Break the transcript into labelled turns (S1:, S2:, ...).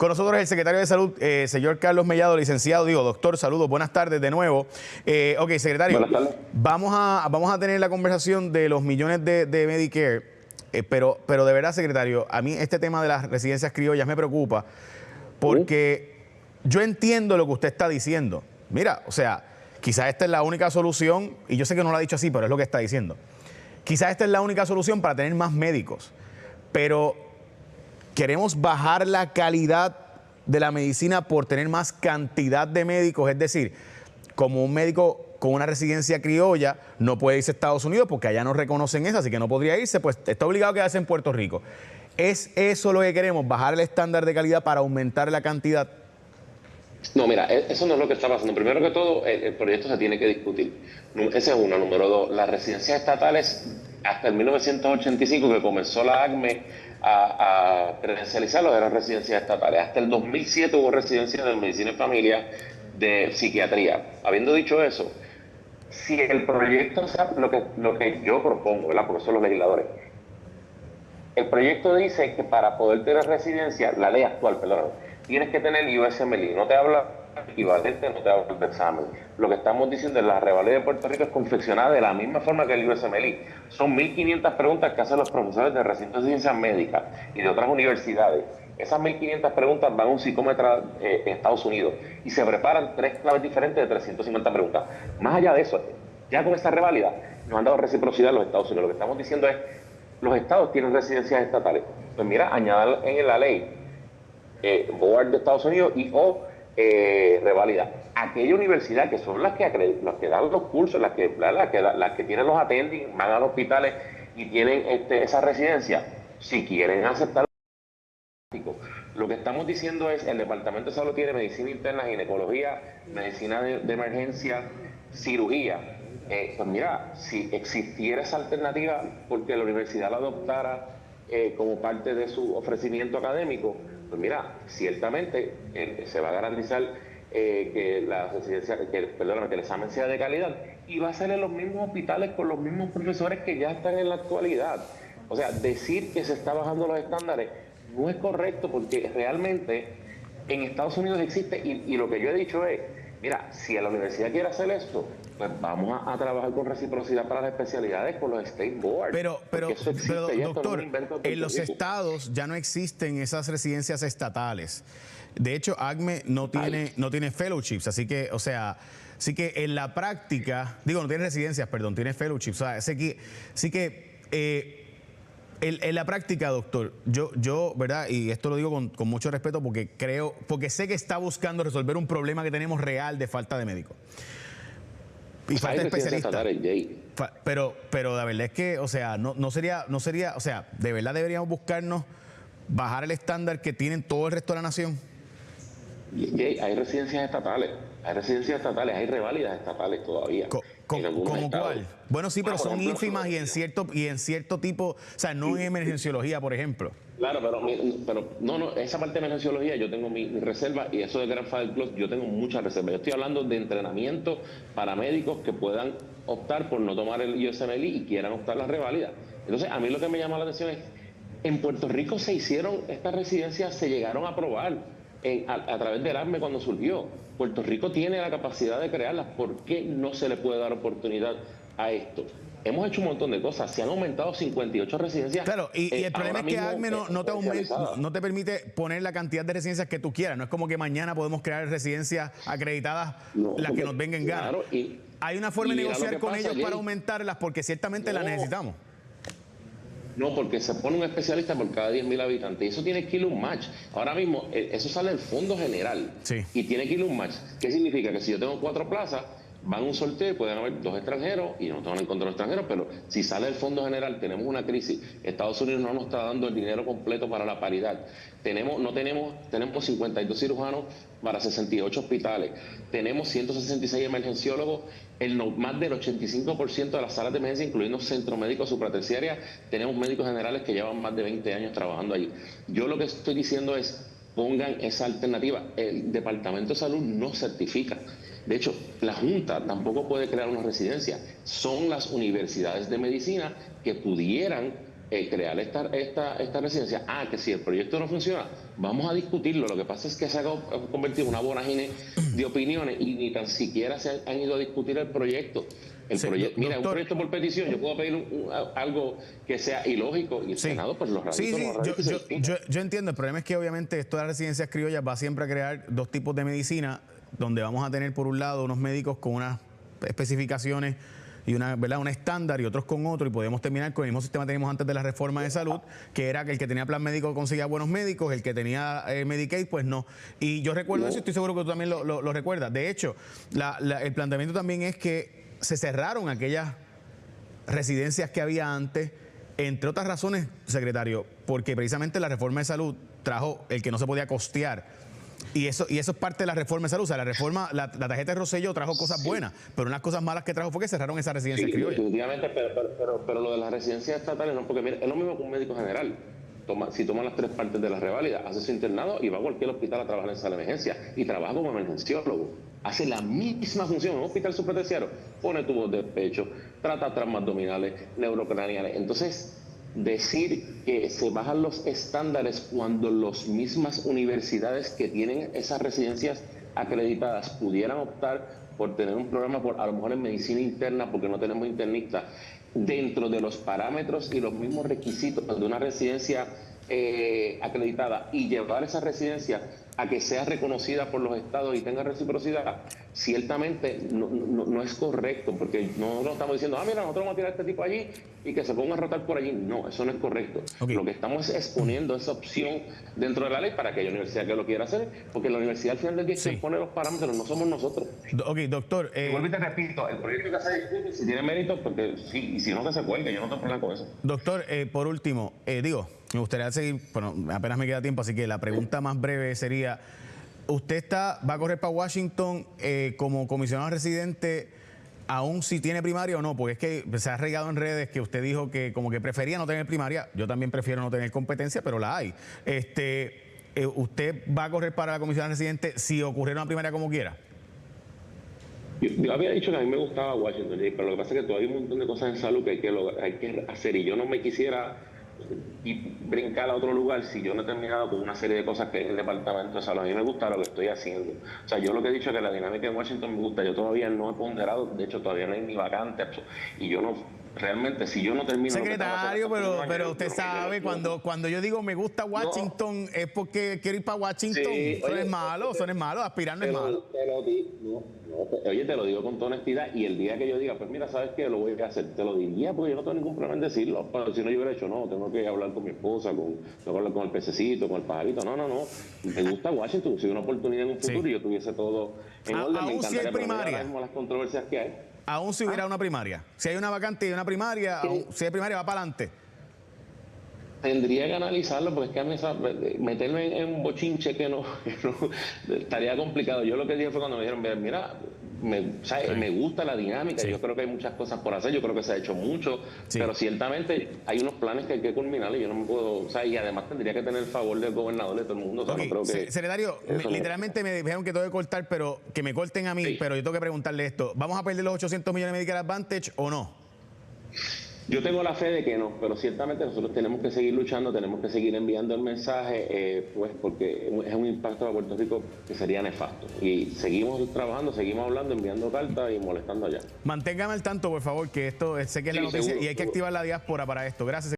S1: Con nosotros el secretario de Salud, señor Carlos Mellado, licenciado, doctor, saludos, buenas tardes de nuevo. Ok, secretario,
S2: Buenas tardes.
S1: vamos a tener la conversación de los millones de Medicare, pero de verdad, secretario, a mí este tema de las residencias criollas me preocupa porque yo entiendo lo que usted está diciendo. Mira, o sea, quizás esta es la única solución, y yo sé que no lo ha dicho así, pero es lo que está diciendo. Quizás esta es la única solución para tener más médicos, pero queremos bajar la calidad de la medicina por tener más cantidad de médicos. Es decir, como un médico con una residencia criolla no puede irse a Estados Unidos porque allá no reconocen eso, así que no podría irse, pues está obligado a quedarse en Puerto Rico. ¿Es eso lo que queremos, bajar el estándar de calidad para aumentar la cantidad?
S2: No, mira, eso no es lo que está pasando. Primero que todo, el proyecto se tiene que discutir. Ese es uno. Número dos, las residencias estatales, hasta el 1985, que comenzó la ACME a credencializarlos, eran residencias estatales. Hasta el 2007 hubo residencias de medicina y familia, de psiquiatría. Habiendo dicho eso, si el proyecto, o sea, lo que yo propongo, ¿verdad? Porque son los legisladores, el proyecto dice que para poder tener residencia, la ley actual, perdón, tienes que tener USMLE. No te habla equivalente, no te habla de examen. Lo que estamos diciendo es que la revalida de Puerto Rico es confeccionada de la misma forma que el USMLE. Son 1.500 preguntas que hacen los profesores de recintos de ciencias médicas y de otras universidades. Esas 1.500 preguntas van a un psicómetra en Estados Unidos y se preparan 3 claves diferentes de 350 preguntas. Más allá de eso, ya con esta reválida nos han dado reciprocidad a los Estados Unidos. Lo que estamos diciendo es, los estados tienen residencias estatales. Pues mira, añadir en la ley board de Estados Unidos y revalida. Aquella universidad que son las que dan los cursos, las que tienen los attending, van a los hospitales y tienen esa residencia, si quieren aceptar. Lo que estamos diciendo es, el Departamento de Salud tiene medicina interna, ginecología, medicina de emergencia, cirugía. Pues mira, si existiera esa alternativa porque la universidad la adoptara como parte de su ofrecimiento académico, pues mira, ciertamente se va a garantizar que la residencia, que el examen sea de calidad y va a ser en los mismos hospitales con los mismos profesores que ya están en la actualidad. O sea, decir que se está bajando los estándares no es correcto porque realmente en Estados Unidos existe y lo que yo he dicho es, mira, si la universidad quiere hacer esto, pues vamos a trabajar con reciprocidad para las especialidades con los state boards.
S1: Pero doctor, en los estados ya no existen esas residencias estatales. De hecho, ACME no tiene fellowships, así que, o sea, sí que en la práctica, no tiene residencias, perdón, tiene fellowships. O sea, sí que en la práctica, doctor, yo, ¿verdad? Y esto lo digo con mucho respeto porque sé que está buscando resolver un problema que tenemos real de falta de médicos. Y falta de especialistas. Pero la verdad es que, o sea, no sería, o sea, de verdad deberíamos buscarnos bajar el estándar que tienen todo el resto de la nación.
S2: Hay residencias estatales, hay reválidas estatales todavía.
S1: ¿Cómo cuál? Bueno, sí, pero son ínfimas y en cierto tipo, o sea, no en emergenciología, por ejemplo.
S2: Claro, pero no, esa parte de emergenciología yo tengo mi reserva y eso de Grandfather Clause yo tengo muchas reservas. Yo estoy hablando de entrenamiento para médicos que puedan optar por no tomar el USMLE y quieran optar la reválida. Entonces, a mí lo que me llama la atención es, en Puerto Rico se hicieron, estas residencias se llegaron a aprobar a través del ACME cuando surgió. Puerto Rico tiene la capacidad de crearlas. ¿Por qué no se le puede dar oportunidad a esto? Hemos hecho un montón de cosas. Se han aumentado 58 residencias.
S1: Claro, y el problema es que ACME no te permite poner la cantidad de residencias que tú quieras. No es como que mañana podemos crear residencias acreditadas, las que nos vengan en gana. Claro, hay una forma de negociar con ellos para aumentarlas porque ciertamente las necesitamos.
S2: No, porque se pone un especialista por cada 10.000 habitantes y eso tiene que ir un match. Ahora mismo, eso sale del fondo general y tiene que ir un match. ¿Qué significa? Que si yo tengo 4 plazas, van a un sorteo y pueden haber 2 extranjeros y no tengo en contra de los extranjeros, pero si sale del fondo general, tenemos una crisis. Estados Unidos no nos está dando el dinero completo para la paridad. Tenemos 52 cirujanos para 68 hospitales. Tenemos 166 emergenciólogos. Más del 85% de las salas de emergencia, incluyendo centros médicos supraterciarias, tenemos médicos generales que llevan más de 20 años trabajando allí. Yo lo que estoy diciendo es, pongan esa alternativa. El Departamento de Salud no certifica. De hecho, la Junta tampoco puede crear una residencia. Son las universidades de medicina que pudieran crear esta residencia. Que si el proyecto no funciona, vamos a discutirlo. Lo que pasa es que se ha convertido en una vorágine de opiniones y ni tan siquiera se han ido a discutir el proyecto. Mira, un proyecto por petición, yo puedo pedir algo que sea ilógico y el Senado pues lo radica.
S1: Yo entiendo. El problema es que obviamente esto de las residencias criollas va siempre a crear dos tipos de medicina, donde vamos a tener por un lado unos médicos con unas especificaciones y un estándar y otros con otro, y podemos terminar con el mismo sistema que teníamos antes de la reforma de salud, que era que el que tenía plan médico conseguía buenos médicos, el que tenía Medicaid pues no. Y yo recuerdo eso y estoy seguro que tú también lo recuerdas. De hecho, el planteamiento también es que se cerraron aquellas residencias que había antes, entre otras razones, secretario, porque precisamente la reforma de salud trajo el que no se podía costear. Y eso es parte de la reforma de salud. O sea, la tarjeta de Rosselló trajo cosas buenas, pero unas cosas malas que trajo fue que cerraron esas residencias criollas.
S2: Definitivamente, pero lo de las residencias estatales no, porque mira, es lo mismo que un médico general. Si toma las 3 partes de la reválida, hace su internado y va a cualquier hospital a trabajar en sala de emergencia y trabaja como emergenciólogo. Hace la misma función en un hospital supraterciario. Pone tubos de pecho, trata traumas abdominales, neurocraneales. Entonces, decir que se bajan los estándares cuando las mismas universidades que tienen esas residencias acreditadas pudieran optar por tener un programa a lo mejor en medicina interna porque no tenemos internistas dentro de los parámetros y los mismos requisitos de una residencia acreditada y llevar esa residencia a que sea reconocida por los estados y tenga reciprocidad, ciertamente no es correcto, porque no estamos diciendo, mira, nosotros vamos a tirar a este tipo allí y que se ponga a rotar por allí. No, eso no es correcto. Okay. Lo que estamos es exponiendo esa opción dentro de la ley para aquella universidad que lo quiera hacer, porque la universidad al final del día se pone los parámetros, no somos nosotros.
S1: Ok, doctor.
S2: Y vuelvo y te repito, el proyecto que se discute, si tiene mérito, porque sí, y si no, que se cuelgue, yo no tengo problema con eso.
S1: Doctor, por último, me gustaría seguir, bueno, apenas me queda tiempo, así que la pregunta más breve sería, ¿usted va a correr para Washington como comisionado residente aún si tiene primaria o no? Porque es que se ha regado en redes que usted dijo que como que prefería no tener primaria. Yo también prefiero no tener competencia, pero la hay. ¿Usted va a correr para la comisionada residente si ocurriera una primaria como quiera?
S2: Yo había dicho que a mí me gustaba Washington, pero lo que pasa es que todavía hay un montón de cosas en salud que hay que hacer y yo no me quisiera y brincar a otro lugar si yo no he terminado con una serie de cosas que es el departamento de salud. A mí me gusta lo que estoy haciendo. O sea, yo lo que he dicho es que la dinámica en Washington me gusta. Yo todavía no he ponderado, de hecho todavía no hay ni vacante. Y yo no, realmente, si yo no termino...
S1: Secretario, pero usted sabe, cuando yo digo me gusta Washington, es porque quiero ir para Washington. Sí, eso no es malo, aspirar no es malo.
S2: Oye, te lo digo con toda honestidad, y el día que yo diga, pues mira, ¿sabes qué? Lo voy a hacer, te lo diría, porque yo no tengo ningún problema en decirlo. Pero si no, yo hubiera hecho, no, tengo que hablar con mi esposa, tengo que hablar con el pececito, con el pajarito. No. Me gusta Washington, si hubiera una oportunidad en un futuro y yo tuviese todo en orden, me encantaría,
S1: si hay primaria,
S2: las controversias que hay.
S1: Aún si hubiera una primaria. Si hay una vacante y una primaria, si hay primaria, va para adelante.
S2: Tendría que analizarlo, porque es que a mí meterme en un bochinche que no estaría complicado. Yo lo que dije fue cuando me dijeron, mira, me gusta la dinámica, yo creo que hay muchas cosas por hacer, yo creo que se ha hecho mucho, pero ciertamente hay unos planes que hay que culminar y yo no me puedo, y además tendría que tener el favor del gobernador de todo el mundo. No creo que
S1: secretario, literalmente me dijeron que tengo que cortar, pero que me corten a mí, pero yo tengo que preguntarle esto, ¿vamos a perder los 800 millones de Medicare Advantage o no?
S2: Yo tengo la fe de que no, pero ciertamente nosotros tenemos que seguir luchando, tenemos que seguir enviando el mensaje, pues porque es un impacto a Puerto Rico que sería nefasto. Y seguimos trabajando, seguimos hablando, enviando cartas y molestando allá.
S1: Manténgame al tanto, por favor, que esto sé que es la noticia y hay que activar la diáspora para esto. Gracias.